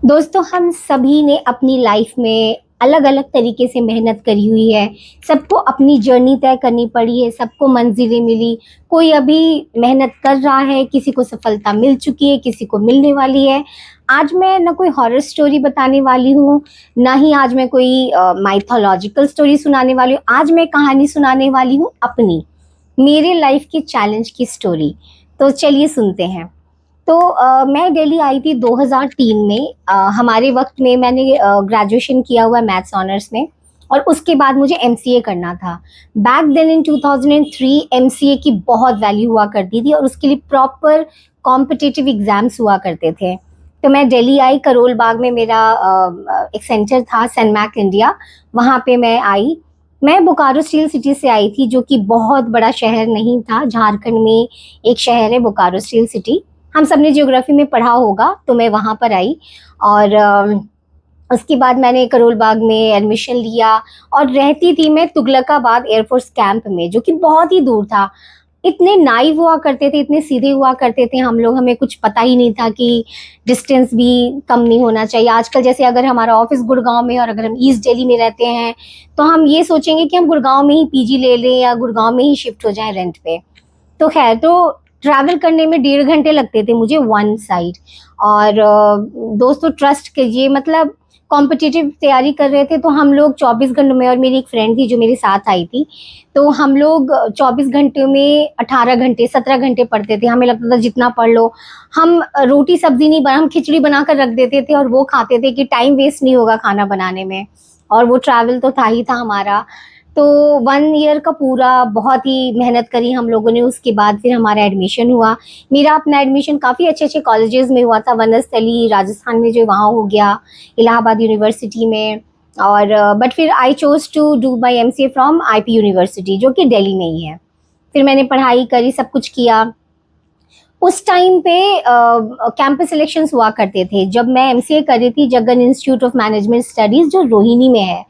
दोस्तों, हम सभी ने अपनी लाइफ में अलग अलग तरीके से मेहनत करी हुई है। सबको अपनी जर्नी तय करनी पड़ी है, सबको मंजिलें मिली। कोई अभी मेहनत कर रहा है, किसी को सफलता मिल चुकी है, किसी को मिलने वाली है। आज मैं ना कोई हॉरर स्टोरी बताने वाली हूँ, ना ही आज मैं कोई माइथोलॉजिकल स्टोरी सुनाने वाली हूँ। आज मैं कहानी सुनाने वाली हूँ अपनी, मेरे लाइफ की चैलेंज की स्टोरी। तो चलिए सुनते हैं। तो मैं दिल्ली आई थी 2003 में। हमारे वक्त में मैंने ग्रेजुएशन किया हुआ मैथ्स ऑनर्स में, और उसके बाद मुझे एमसीए करना था। बैक देन इन 2003 एमसीए की बहुत वैल्यू हुआ करती थी, और उसके लिए प्रॉपर कॉम्पिटिटिव एग्जाम्स हुआ करते थे। तो मैं दिल्ली आई, करोल बाग में मेरा एक सेंटर था, सनमैक इंडिया। वहाँ पे मैं आई। मैं बोकारो स्टील सिटी से आई थी, जो कि बहुत बड़ा शहर नहीं था। झारखंड में एक शहर है बोकारो स्टील सिटी, हम सबने ज्योग्राफी में पढ़ा होगा। तो मैं वहाँ पर आई, और उसके बाद मैंने करोल बाग में एडमिशन लिया। और रहती थी मैं तुगलकाबाद एयरफोर्स कैंप में, जो कि बहुत ही दूर था। इतने नाइव हुआ करते थे, इतने सीधे हुआ करते थे हम लोग, हमें कुछ पता ही नहीं था कि डिस्टेंस भी कम नहीं होना चाहिए। आजकल जैसे अगर हमारा ऑफिस गुड़गांव में है और अगर हम ईस्ट दिल्ली में रहते हैं, तो हम ये सोचेंगे कि हम गुड़गांव में ही पीजी ले लें या गुड़गांव में ही शिफ्ट हो जाएं रेंट पे। तो खैर, तो ट्रैवल करने में 1.5 घंटे लगते थे मुझे वन साइड। और दोस्तों, ट्रस्ट कीजिए, मतलब कॉम्पिटिटिव तैयारी कर रहे थे तो हम लोग 24 घंटों में, और मेरी एक फ्रेंड थी जो मेरे साथ आई थी, तो हम लोग 24 घंटे में 18 घंटे 17 घंटे पढ़ते थे। हमें लगता था जितना पढ़ लो। हम रोटी सब्जी नहीं बना, हम खिचड़ी बनाकर रख देते थे और वो खाते थे कि टाइम वेस्ट नहीं होगा खाना बनाने में। और वो ट्रैवल तो था ही था हमारा। तो 1 ईयर का पूरा बहुत ही मेहनत करी हम लोगों ने। उसके बाद फिर हमारा एडमिशन हुआ। मेरा अपना एडमिशन काफ़ी अच्छे अच्छे कॉलेजेस में हुआ था। वनस्थली राजस्थान में जो वहाँ हो गया, इलाहाबाद यूनिवर्सिटी में। और बट फिर I chose to do my MCA from IP university, जो कि दिल्ली में ही है। फिर मैंने पढ़ाई करी, सब कुछ किया। उस टाइम पे कैंपस सिलेक्शंस हुआ करते थे। जब मैं एमसीए कर रही थी, Jagan institute of management studies, जो रोहिणी में है,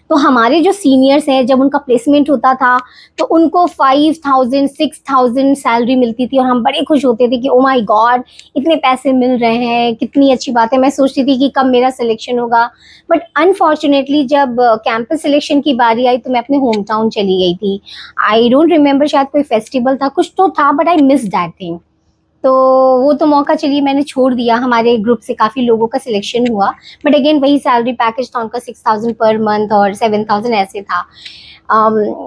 तो हमारे जो सीनियर्स हैं, जब उनका प्लेसमेंट होता था तो उनको 5,000 6,000 सैलरी मिलती थी, और हम बड़े खुश होते थे कि ओ माय गॉड, इतने पैसे मिल रहे हैं, कितनी अच्छी बात है। मैं सोचती थी कि कब मेरा सिलेक्शन होगा। बट अनफॉर्चुनेटली जब कैंपस सिलेक्शन की बारी आई, तो मैं अपने होम टाउन चली गई थी। आई डोंट रिमेम्बर, शायद कोई फेस्टिवल था, कुछ तो था, but I miss that thing. तो वो तो मौका चलिए मैंने छोड़ दिया। हमारे ग्रुप से काफ़ी लोगों का सिलेक्शन हुआ, बट अगेन वही सैलरी पैकेज था उनका, 6,000 पर मंथ और 7,000 ऐसे था।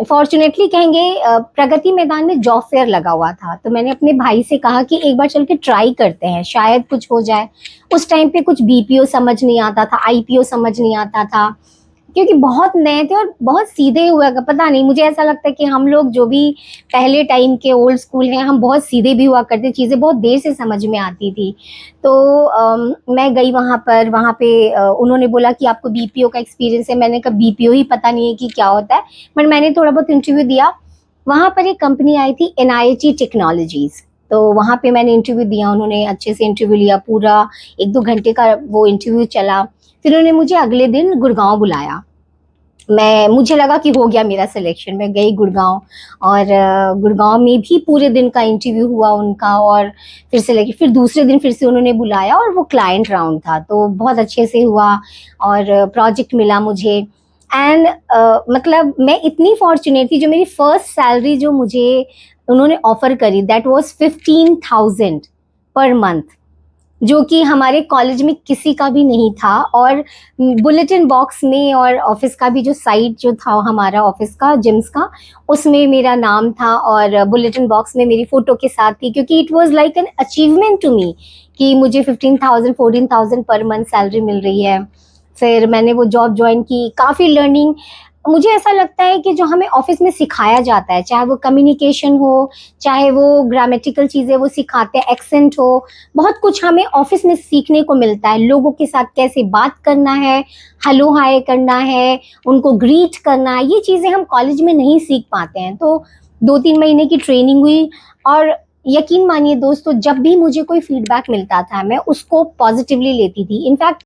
फॉर्चुनेटली कहेंगे, प्रगति मैदान में जॉब फेयर लगा हुआ था, तो मैंने अपने भाई से कहा कि एक बार चल के ट्राई करते हैं, शायद कुछ हो जाए। उस टाइम पे कुछ बीपीओ समझ नहीं आता था, आईपीओ समझ नहीं आता था, क्योंकि बहुत नए थे और बहुत सीधे हुआ। पता नहीं, मुझे ऐसा लगता है कि हम लोग जो भी पहले टाइम के ओल्ड स्कूल हैं, हम बहुत सीधे भी हुआ करते, चीज़ें बहुत देर से समझ में आती थी। तो मैं गई वहाँ पर। वहाँ पे उन्होंने बोला कि आपको बीपीओ का एक्सपीरियंस है। मैंने कहा बीपीओ ही पता नहीं है कि क्या होता है, बट मैंने थोड़ा बहुत इंटरव्यू दिया। वहाँ पर एक कंपनी आई थी, एनआईटी टेक्नोलॉजीज। तो वहाँ पे मैंने इंटरव्यू दिया, उन्होंने अच्छे से इंटरव्यू लिया, पूरा 1-2 घंटे का वो इंटरव्यू चला। फिर उन्होंने मुझे अगले दिन गुड़गांव बुलाया। मुझे लगा कि हो गया मेरा सिलेक्शन। मैं गई गुड़गांव, और गुड़गांव में भी पूरे दिन का इंटरव्यू हुआ उनका, और फिर सिलेक्ट। फिर दूसरे दिन फिर से उन्होंने बुलाया, और वो क्लाइंट राउंड था, तो बहुत अच्छे से हुआ और प्रोजेक्ट मिला मुझे। एंड मतलब मैं इतनी फॉर्चुनेट थी, जो मेरी फर्स्ट सैलरी जो मुझे उन्होंने ऑफर करी, दैट वाज 15,000 पर मंथ, जो कि हमारे कॉलेज में किसी का भी नहीं था। और बुलेटिन बॉक्स में, और ऑफिस का भी जो साइट जो था हमारा ऑफिस का, जिम्स का, उसमें मेरा नाम था, और बुलेटिन बॉक्स में मेरी फोटो के साथ थी, क्योंकि it was like an achievement to me कि मुझे 15,000 14,000 पर मंथ सैलरी मिल रही है। फिर मैंने वो जॉब ज्वाइन की, काफ़ी लर्निंग। मुझे ऐसा लगता है कि जो हमें ऑफिस में सिखाया जाता है, चाहे वो कम्युनिकेशन हो, चाहे वो ग्रामेटिकल चीज़ें वो सिखाते हैं, एक्सेंट हो, बहुत कुछ हमें ऑफिस में सीखने को मिलता है। लोगों के साथ कैसे बात करना है, हेलो हाय करना है, उनको ग्रीट करना है, ये चीज़ें हम कॉलेज में नहीं सीख पाते हैं। तो 2-3 महीने की ट्रेनिंग हुई, और यकीन मानिए दोस्तों, जब भी मुझे कोई फीडबैक मिलता था, मैं उसको पॉजिटिवली लेती थी। इनफैक्ट